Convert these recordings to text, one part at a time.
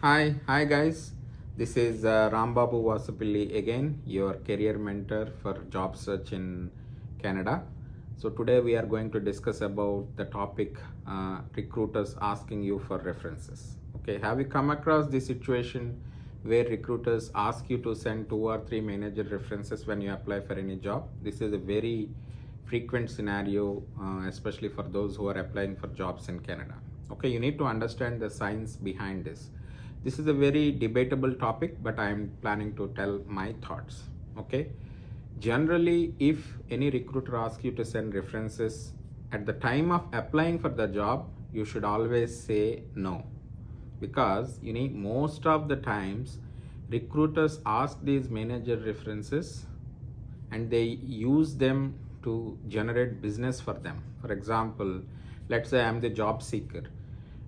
Hi guys. This is Rambabu Vasupilli again, your career mentor for job search in Canada. So today we are going to discuss about the topic recruiters asking you for references. Okay, have you come across the situation where recruiters ask you to send 2 or 3 manager references when you apply for any job? This is a very frequent scenario, especially for those who are applying for jobs in Canada. Okay, you need to understand the science behind this. This is a very debatable topic, but I am planning to tell my thoughts. Okay, generally, if any recruiter asks you to send references at the time of applying for the job, you should always say no, because you need most of the times recruiters ask these manager references and they use them to generate business for them. For example, let's say I'm the job seeker,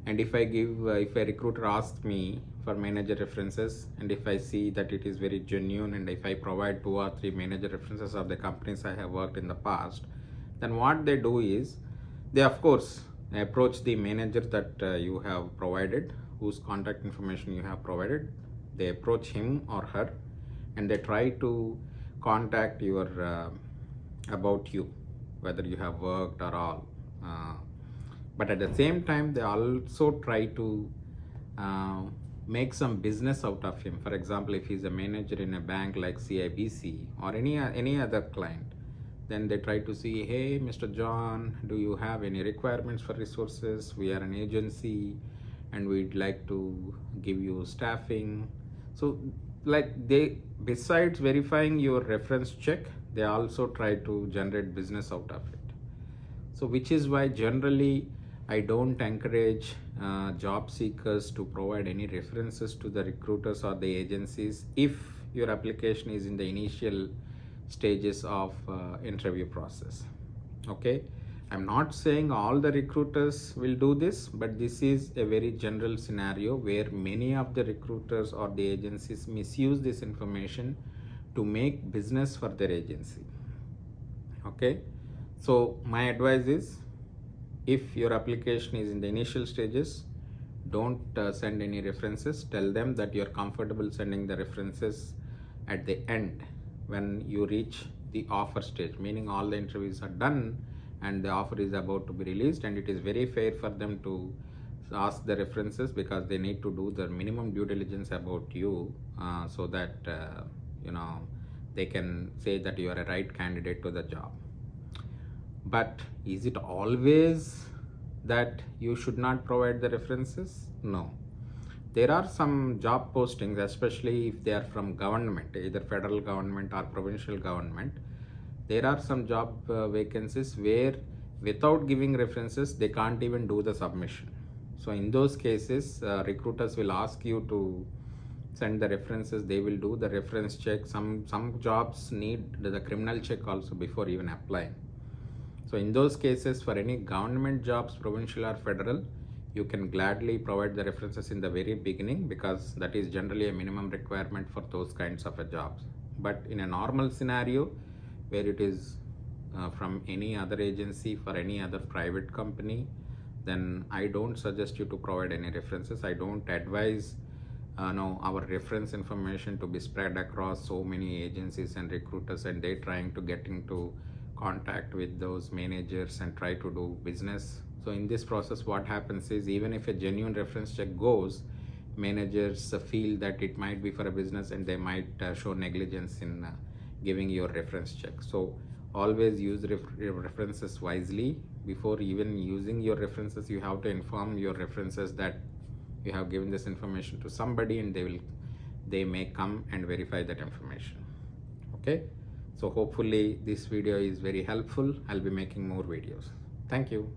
and if a recruiter asks me for manager references, and if I see that it is very genuine, and if I provide 2 or 3 manager references of the companies I have worked in the past, then what they do is they of course approach the manager that you have provided, whose contact information you have provided. They approach him or her and they try to contact your about you, whether you have worked or all. But at the same time, they also try to uh, make some business out of him. For example, if he's a manager in a bank like CIBC or any other client, then they try to see, hey, Mr. John, do you have any requirements for resources? We are an agency and we'd like to give you staffing. So, like, they, besides verifying your reference check, they also try to generate business out of it. So, which is why generally I don't encourage job seekers to provide any references to the recruiters or the agencies if your application is in the initial stages of interview process. Okay, I'm not saying all the recruiters will do this, but this is a very general scenario where many of the recruiters or the agencies misuse this information to make business for their agency. Okay, so my advice is, if your application is in the initial stages, don't send any references. Tell them that you're comfortable sending the references at the end, when you reach the offer stage, meaning all the interviews are done and the offer is about to be released, and it is very fair for them to ask the references because they need to do the minimum due diligence about you, so that you know they can say that you are a right candidate to the job. But is it always that you should not provide the references? No. There are some job postings, especially if they are from government, either federal government or provincial government. There are some job vacancies where without giving references, they can't even do the submission. So in those cases, recruiters will ask you to send the references. They will do the reference check. Some jobs need the criminal check also before even applying. So in those cases, for any government jobs, provincial or federal, you can gladly provide the references in the very beginning, because that is generally a minimum requirement for those kinds of jobs. But in a normal scenario where it is from any other agency for any other private company, then I don't suggest you to provide any references. I don't advise no, our reference information to be spread across so many agencies and recruiters, and they trying to get into contact with those managers and try to do business. So in this process, what happens is, even if a genuine reference check goes, managers feel that it might be for a business and they might show negligence in giving your reference check. So always use references wisely. Before even using your references, you have to inform your references that you have given this information to somebody, and they may come and verify that information. Okay, so hopefully this video is very helpful. I'll be making more videos. Thank you.